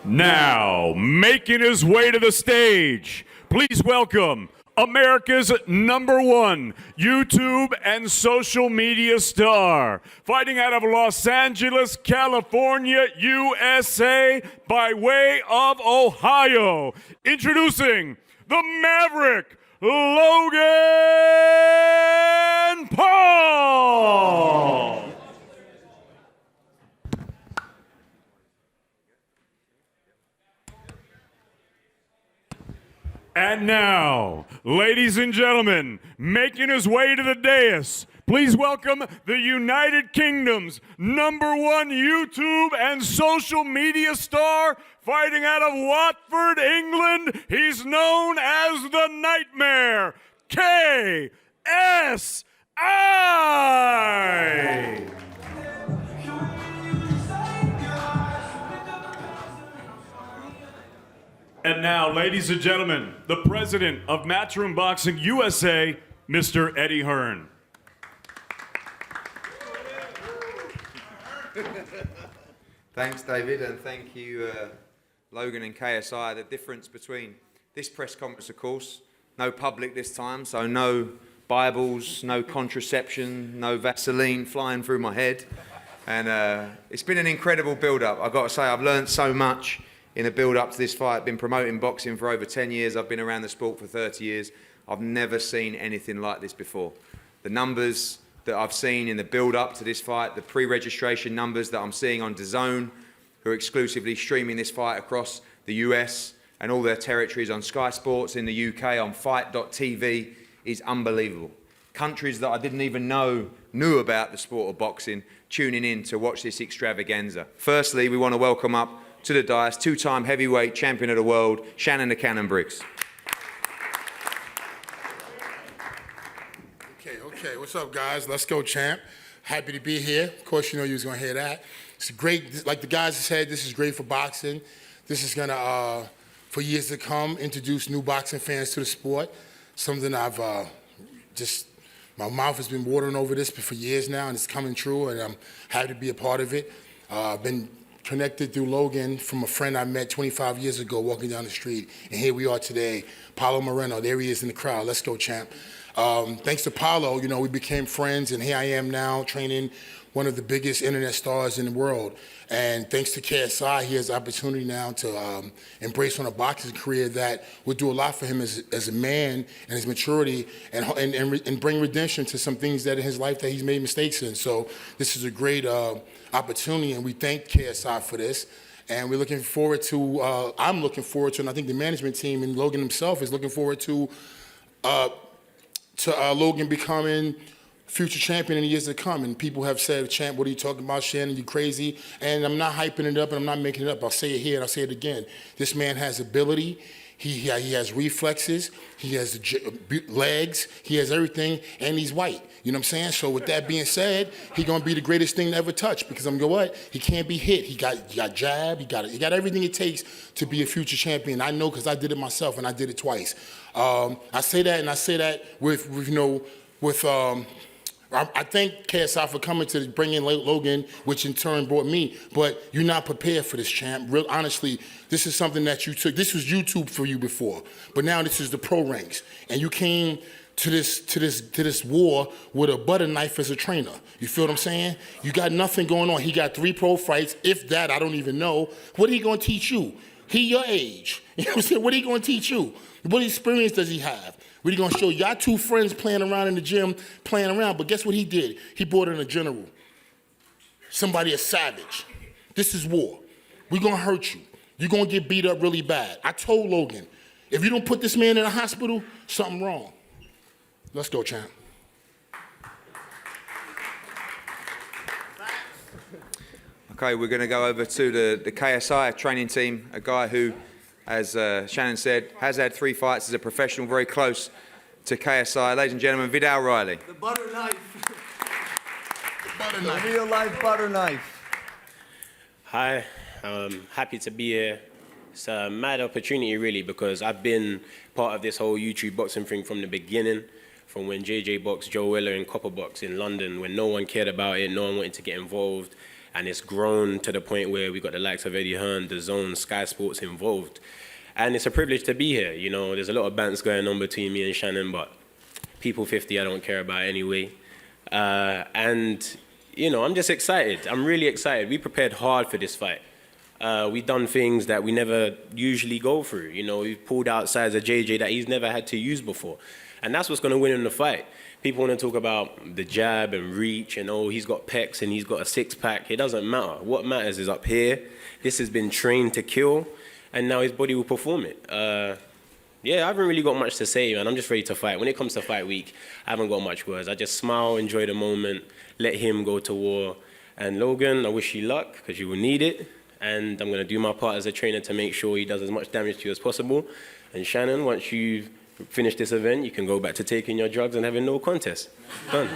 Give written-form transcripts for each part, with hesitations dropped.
Now, making his way to the stage, please welcome America's #1 YouTube and social media star, fighting out of Los Angeles, California, USA, by way of Ohio. Introducing the Maverick, Logan Paul. And now, ladies and gentlemen, making his way to the dais, please welcome the United Kingdom's #1 YouTube and social media star, fighting out of Watford, England. He's known as the Nightmare, KSI. And now, ladies and gentlemen, the president of Matchroom Boxing USA, Mr. Eddie Hearn. Thanks, David, and thank you, Logan and KSI. The difference between this press conference, of course, no public this time, so no Bibles, no contraception, no Vaseline flying through my head. And it's been an incredible build-up. I've got to say, I've learned so much in a build-up to this fight. I've been promoting boxing for over 10 years. I've been around the sport for 30 years. I've never seen anything like this before. The numbers that I've seen in the build-up to this fight, the pre-registration numbers that I'm seeing on Dazn, who are exclusively streaming this fight across the US and all their territories, on Sky Sports in the UK, on Fight.tv, is unbelievable. Countries that I didn't even know knew about the sport of boxing tuning in to watch this extravaganza. Firstly, we want to welcome up to the dais, two-time heavyweight champion of the world, Shannon the Cannon Briggs. Okay, what's up, guys? Let's go, champ. Happy to be here. Of course, you know you was gonna hear that. It's great, like the guys said, this is great for boxing. This is gonna, for years to come, introduce new boxing fans to the sport. Something I've my mouth has been watering over this for years now, and it's coming true, and I'm happy to be a part of it. I've been connected through Logan from a friend I met 25 years ago walking down the street, and here we are today. Paulo Moreno, there he is in the crowd. Let's go, champ. Thanks to Paulo, you know, we became friends, and here I am now training one of the biggest internet stars in the world. And thanks to KSI, he has the opportunity now to embrace on a boxing career that would do a lot for him as a man and his maturity, and bring redemption to some things that in his life that he's made mistakes in. So this is a great opportunity, and we thank KSI for this. And we're looking forward to, I'm looking forward to, and I think the management team and Logan himself is looking forward to Logan becoming future champion in the years to come. And people have said, champ, what are you talking about, Shannon? You crazy? And I'm not hyping it up, and I'm not making it up. I'll say it here and I'll say it again. This man has ability. He has reflexes. He has legs. He has everything, and he's white. You know what I'm saying? So with that being said, he's gonna be the greatest thing to ever touch, because I'm going, what? He can't be hit. He got jab. He got everything it takes to be a future champion. I know, because I did it myself, and I did it twice. I say that, and I say that I thank KSI for coming to bring in Logan, which in turn brought me. But you're not prepared for this, champ. Real honestly, this is something that you took. This was YouTube for you before, but now this is the pro ranks, and you came to this war with a butter knife as a trainer. You feel what I'm saying? You got nothing going on. He got 3 pro fights, if that. I don't even know. What are he going to teach you? He your age. You know what I'm saying? What are he going to teach you? What experience does he have? What are you going to show? Y'all 2 friends playing around in the gym, playing around, but guess what he did? He brought in a general. Somebody a savage. This is war. We're going to hurt you. You're going to get beat up really bad. I told Logan, if you don't put this man in a hospital, something wrong. Let's go, champ. Okay, we're going to go over to the KSI training team, a guy who, as Shannon said, has had 3 fights as a professional, very close to KSI. Ladies and gentlemen, Vidal Riley. The butter knife. The butter knife. The real life butter knife. Hi, I'm happy to be here. It's a mad opportunity, really, because I've been part of this whole YouTube boxing thing from the beginning. from when JJ boxed Joe Weller in Copper Box in London, when no one cared about it, no one wanted to get involved. And it's grown to the point where we've got the likes of Eddie Hearn, Dazn, Sky Sports involved. And it's a privilege to be here. You know, there's a lot of bants going on between me and Shannon, but people 50 I don't care about anyway. And, you know, I'm just excited. I'm really excited. We prepared hard for this fight. We've done things that we never usually go through. You know, we've pulled out sides of JJ that he's never had to use before. And that's what's going to win in the fight. People want to talk about the jab and reach and, oh, he's got pecs and he's got a six-pack. It doesn't matter. What matters is up here. This has been trained to kill, and now his body will perform it. Yeah, I haven't really got much to say, man. I'm just ready to fight. When it comes to fight week, I haven't got much words. I just smile, enjoy the moment, let him go to war. And Logan, I wish you luck, because you will need it. And I'm going to do my part as a trainer to make sure he does as much damage to you as possible. And Shannon, once you've finished this event, you can go back to taking your drugs and having no contest. Done.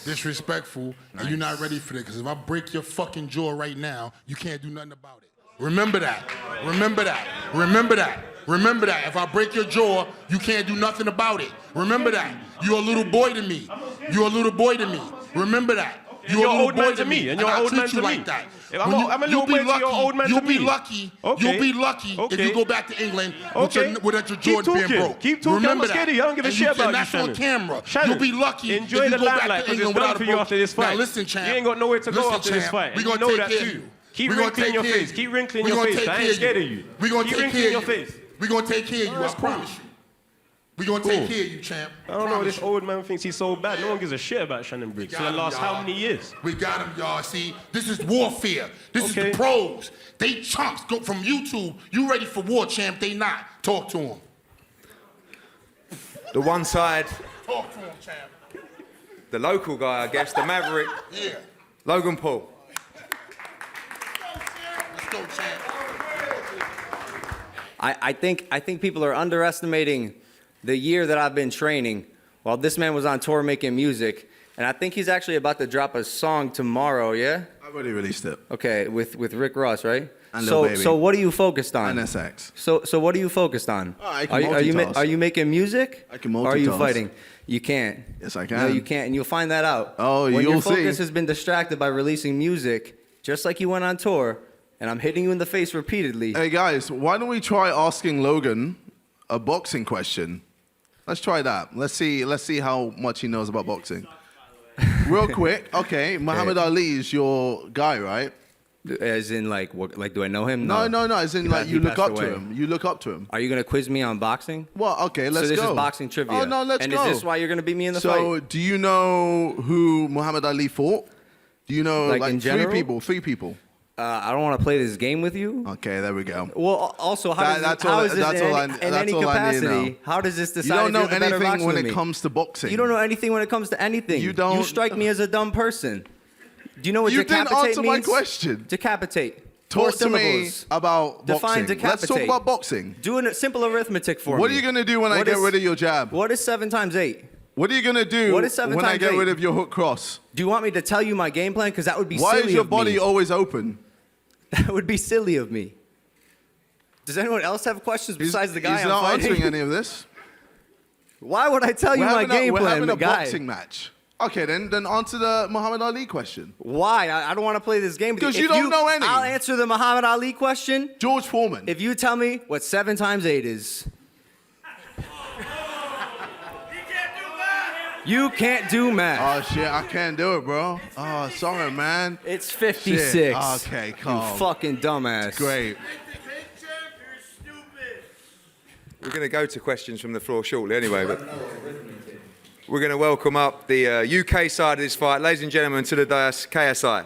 Disrespectful, and you're not ready for that, because if I break your fucking jaw right now, you can't do nothing about it. Remember that. Remember that. Remember that. Remember that. If I break your jaw, you can't do nothing about it. Remember that. You're a little boy to me. You're a little boy to me. Remember that. You're a little boy to me, and you're old man to me. Like that. I'm a little boy to your old man to me. You'll be lucky. You'll be lucky if you go back to England with your Jordan being broke. Keep talking. Remember I'm scared of you. I don't give a shit about you, that's on camera. Shannon, you'll be lucky enjoy if you the go back limelight, to because England it's done without for a you broke. after this fight. Now listen, champ. You ain't got nowhere to go after this fight. We're gonna know take that care of too. you. Keep wrinkling your face. Keep wrinkling your face. I ain't scared of you. We're gonna Keep take wrinkling care your of you. face. We're gonna take care of you. I promise you. We're gonna take care of you, champ. I don't know. This old man thinks he's so bad. No one gives a shit about Shannon Briggs for the last how many years? We got him, y'all. See, this is warfare. This is the pros. They chumps go from YouTube. You ready for war, champ? They not. Talk to him. The one side, Talk to him, champ. the local guy, I guess, the maverick, Yeah. Logan Paul. Let's go, champ. I think people are underestimating the year that I've been training while this man was on tour making music. And I think he's actually about to drop a song tomorrow, yeah? I've already released it. Okay, with Rick Ross, right? And Lil Baby. So what are you focused on? NSX. So what are you focused on? Oh, I can multitask. Are you making music? I can Or are you multitask. fighting? You can't. Yes, I can. No, you can't, and you'll find that out. Oh, when you'll your focus see. has been distracted by releasing music, just like you went on tour, and I'm hitting you in the face repeatedly. Hey guys, why don't we try asking Logan a boxing question? Let's try that. Let's see how much he knows about boxing. Real quick, okay. Muhammad Ali is your guy, right? As in, like, what, like, do I know him? No. As in, like, He you look passed up to away. him. You look up to him. Are you gonna quiz me on boxing? Well, okay, let's so this go. is boxing trivia. Oh no, let's and go. And is this why you're gonna beat me in the So, fight? do you know who Muhammad Ali fought? Do you know Like, like in three general? people? I don't want to play this game with you. Okay, there we go. Well, also, how That's how all- is this that's in all any, I- in that's any all I need to capacity? know. How does this You decide don't if know you're the better anything boxer when than it me? comes to boxing. You don't know anything when it comes to anything. You don't- You strike me as a dumb person. Do you know what You didn't decapitate answer means? my question. Decapitate. Talk Four to me syllables. about Define boxing. Let's talk decapitate. about boxing. Do a simple arithmetic for me. What are you going to do when I What get is- rid of your jab? What is 7 times 8? What are you going to do What is 7 when I times get 8? rid of your hook cross? Do you want me to tell you my game plan? Because that would be Why silly is your of me. body always open? That would be silly of me. Does anyone else have questions besides the guy He's I'm not fighting? answering any of this. Why would I tell you my game we're plan, having the a guy? boxing match. Okay, then answer the Muhammad Ali question. Why? I don't want to play this game. Because If you don't know any. I'll answer the Muhammad Ali question George Foreman. if you tell me what 7 times 8 is. You can't do math. Oh shit, I can't do it, bro. Oh, sorry, man. It's 56. Shit. Okay, You calm. fucking dumbass. Great. We're going to go to questions from the floor shortly anyway, but we're going to welcome up the UK side of this fight. Ladies and gentlemen, to the dais, KSI.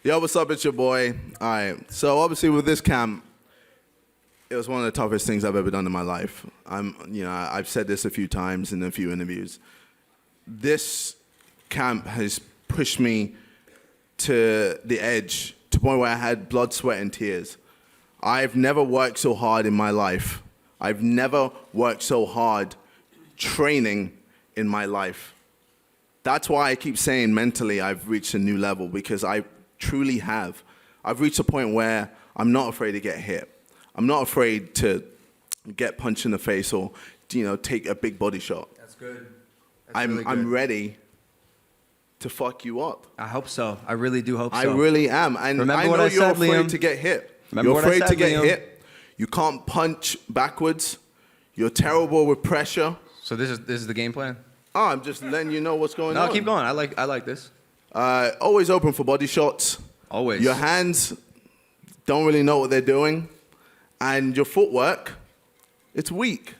Yo, what's up? It's your boy. All right. So obviously with this camp, it was one of the toughest things I've ever done in my life. I've said this a few times in a few interviews. This camp has pushed me to the edge, to the point where I had blood, sweat, and tears. I've never worked so hard in my life. I've never worked so hard training in my life. That's why I keep saying mentally I've reached a new level, because I truly have. I've reached a point where I'm not afraid to get hit. I'm not afraid to get punched in the face or, take a big body shot. That's good. I'm ready to fuck you up. I hope so. I really do hope so. I really am. And Remember I know what I you're said, afraid Liam? to get hit. Remember You're what I afraid said, to get Liam? hit. You can't punch backwards. You're terrible with pressure. So this is the game plan? Oh, I'm just letting you know what's going on. No, keep going. I like this. Always open for body shots. Always. Your hands don't really know what they're doing. And your footwork, it's weak.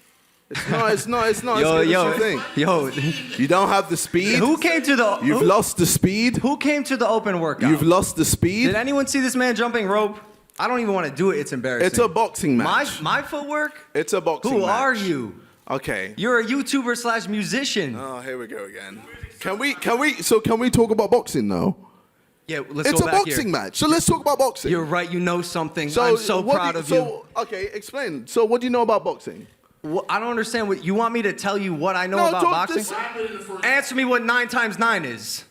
It's not as good as you think. Yo, You don't have the speed. who came to the? You've lost the speed. Who came to the open workout? You've lost the speed. Did anyone see this man jumping rope? I don't even want to do it. It's embarrassing. It's a boxing match. My footwork? It's a boxing Who match. are you? Okay. You're a YouTuber / musician. Oh, here we go again. Can we talk about boxing now? Yeah, let's It's go a back boxing here. match. So let's talk about boxing. You're right. You know something. I'm so proud of you. Okay, explain. So what do you know about boxing? Well, I don't understand what you want me to tell you what I know No, about talk boxing. this- Answer me what 9 times 9 is.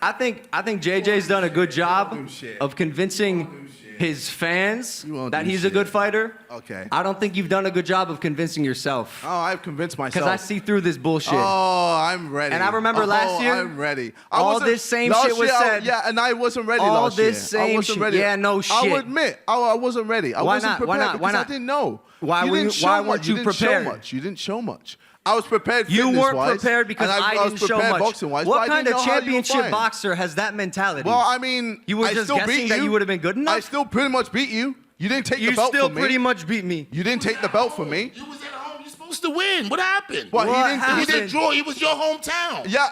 I think JJ's done a good job of convincing his fans You won't that do he's a shit. good fighter. Okay. I don't think you've done a good job of convincing yourself. Oh, I've convinced myself. Because I see through this bullshit. Oh, I'm ready. And I remember last year, I'm ready. all this same last shit was year, said. Yeah, and I wasn't ready All last year. this same I wasn't shit. ready. Yeah, no I'll shit. admit, I wasn't ready. I Why wasn't not? prepared Why not? because Why I not? didn't know. Why You were didn't you- why show weren't much. you didn't show prepared? much. You didn't show much. I was prepared You weren't fitness-wise, prepared because and I was didn't show prepared much. boxing-wise, but What I kind didn't of know how you were championship fighting. boxer has that mentality? Well, I mean, You were I just still guessing beat that you would have been good enough? I still pretty much beat you. You didn't take You the belt still from me. pretty much beat me. You didn't take the belt from me. You was at home. You're supposed to win. What happened? What, What he didn't. happened? He didn't draw. It was your hometown. Yeah,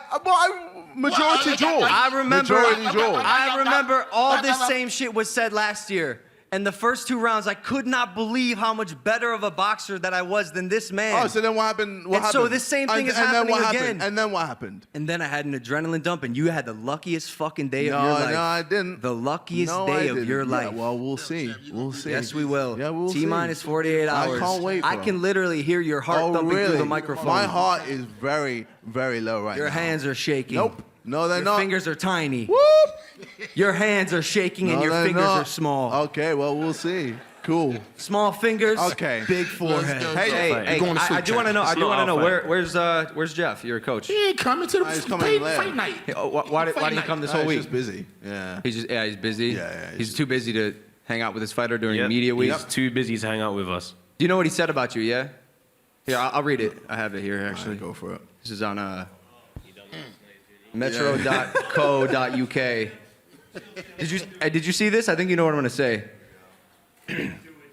majority Well, draw. I remember. Majority draw. I remember all this same shit was said last year. And the first 2 rounds, I could not believe how much better of a boxer that I was than this man. Oh, so then what happened? What And happened? so this same thing is then happening what again. Happened? And then what happened? And then I had an adrenaline dump, and you had the luckiest fucking day of your life. No, I didn't. The luckiest No, day I of didn't. your life. Yeah, well, we'll see. We'll see. Yes, we will. Yeah, we'll see. T-minus 48 hours. I can't wait, I bro. can literally hear your heart Oh, thumping really? through the microphone. My heart is very, very low right Your now. hands are shaking. Nope. No, they're Your not. fingers are tiny. Whoop. Your hands are shaking and No, your they're fingers not. are small. Okay, well, we'll see. Cool. Small fingers. Okay. Big forehead. go. Hey, You're going to I sleep, do want to champ. know. I It's do not want to know our where's Jeff, your coach? He ain't coming to the He's coming later. fight night. Hey, oh, why didn't he come this whole He's week? just busy. Yeah. He's busy. Yeah, He's too busy to hang out with his fighter during Yep. media week. He's too busy to hang out with us. Do you know what he said about you? Yeah. Here, I'll read it. I have it here actually. Go for it. This is on metro.co.uk. Did you see this? I think you know what I'm going to say.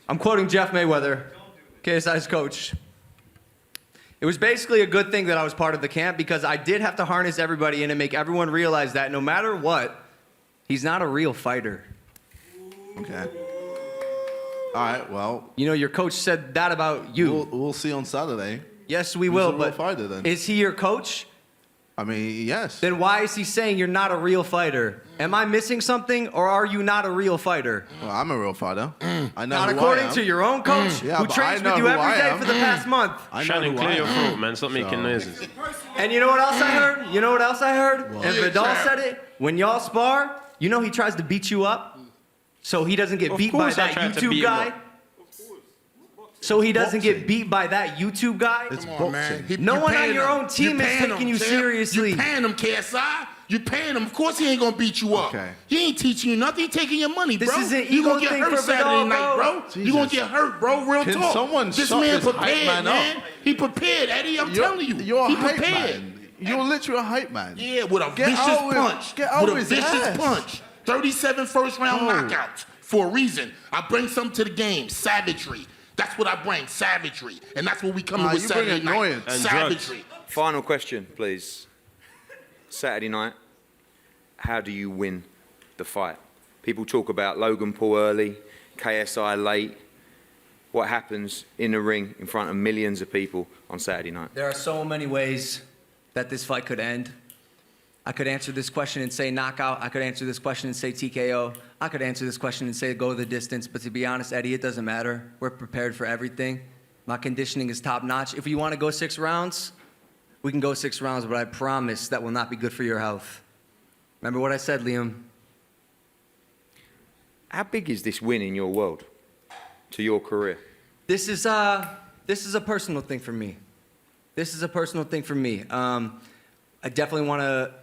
I'm quoting Jeff Mayweather, KSI's coach. It was basically a good thing that I was part of the camp because I did have to harness everybody in and make everyone realize that no matter what, he's not a real fighter. Okay. All right, well, You know, your coach said that about you. we'll see on Saturday. Yes, we Who's will, a real but fighter, then? is he your coach? I mean, yes. Then why is he saying you're not a real fighter? Am I missing something, or are you not a real fighter? Well, I'm a real fighter. I know Not who according I am. to your own coach, Yeah, who but trains I know with you who every I day am. for the past month. I know Shannon, who clear I your am. throat, man. Stop making noises. And you know what else I heard? You know what else I heard? And Yeah, Vidal champ. said it. When y'all spar, you know he tries to beat you up, so he doesn't get Of beat by course I that tried to YouTube beat him guy. up. So he doesn't get beat by that YouTube guy. It's Come on, man. boxing. No You one on paying your him. own team You is paying taking him, you champ. seriously. You paying him, KSI. You paying him. Of course he ain't gonna beat you up. Okay. He ain't teaching you nothing. He taking your money, This bro. is an You ego gonna get thing hurt for Saturday Vidal, night, bro. bro. You gonna get hurt, bro. Real Can talk. someone this shut man this hype prepared, man man. up? He prepared, Eddie. I'm You're, telling you. You're a he hype prepared. man. You're literally a hype man. Yeah, with a Get vicious out with- punch. get out with a his vicious ass. punch. 37 first-round Oh. knockouts for a reason. I bring something to the game. Savagery. That's what I bring. Savagery. And that's what we come with You bring Saturday night. annoyance. And Savagery. Final question, please. Saturday night, how do you win the fight? People talk about Logan Paul early, KSI late. What happens in the ring in front of millions of people on Saturday night? There are so many ways that this fight could end. I could answer this question and say knockout. I could answer this question and say TKO. I could answer this question and say go the distance. But to be honest, Eddie, it doesn't matter. We're prepared for everything. My conditioning is top notch. If you want to go 6 rounds, we can go 6 rounds, but I promise that will not be good for your health. Remember what I said, Liam? How big is this win in your world to your career? This is a personal thing for me. This is a personal thing for me. I definitely want to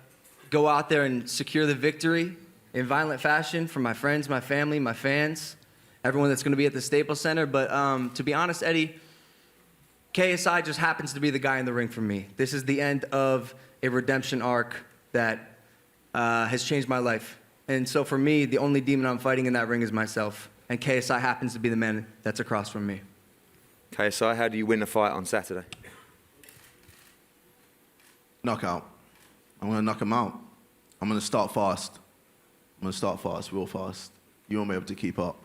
go out there and secure the victory in violent fashion for my friends, my family, my fans, everyone that's going to be at the Staples Center. But to be honest, Eddie, KSI just happens to be the guy in the ring for me. This is the end of a redemption arc that has changed my life. And so for me, the only demon I'm fighting in that ring is myself. And KSI happens to be the man that's across from me. KSI, how do you win a fight on Saturday? Knockout. I'm going to knock him out. I'm going to start fast. I'm going to start fast, real fast. You won't be able to keep up.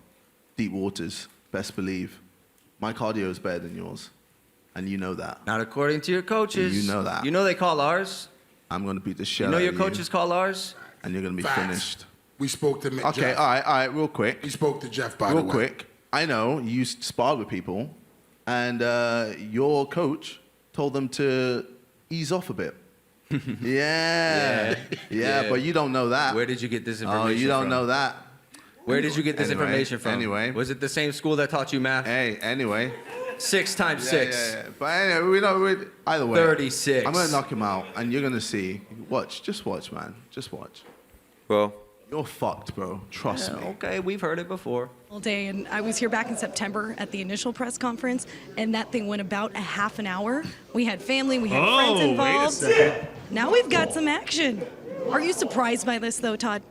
Deep waters, best believe. My cardio is better than yours. And you know that. Not according to your coaches. You know that. You know they call ours. I'm going to beat the shit You know out your of coaches call ours. and you're going to be Facts. finished. We spoke to Okay, Jeff. all right, real quick. We spoke to Jeff, by the Real way. quick. I know you sparred with people, and your coach told them to ease off a bit. Yeah, but you don't know that. Where did you get this information Oh, you don't from? know that. Where did you get this Anyway, information from? anyway. Was it the same school that taught you math? Hey, anyway. 6 times 6. Yeah. But anyway, either way. 36. I'm going to knock him out, and you're going to see. Watch, just watch, man. Just watch. Well, You're fucked, bro. Trust me. Okay, we've heard it before. All day, and I was here back in September at the initial press conference, and that thing went about a half an hour. We had family, we had friends Wait a involved. second. Now we've got some action. Are you surprised by this, though, Todd?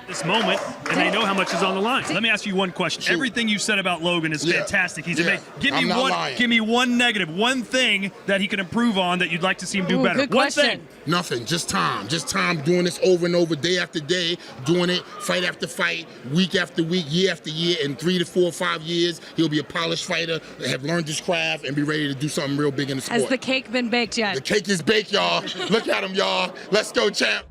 This moment, and they know how much is on the line. Let me ask you one question. Shoot. Everything you said about Logan is Yeah. fantastic. He's Yeah. amazing. Give me I'm not one. lying. Give me one negative, one thing that he can improve on that you'd like to see him do Ooh, better. good One question. thing. Nothing, just time. Just time doing this over and over, day after day, doing it, fight after fight, week after week, year after year. In 3 to 4 or 5 years, he'll be a polished fighter, have learned his craft, and be ready to do something real big in the sport. Has the cake been baked yet? The cake is baked, y'all. Look at him, y'all. Let's go, champ.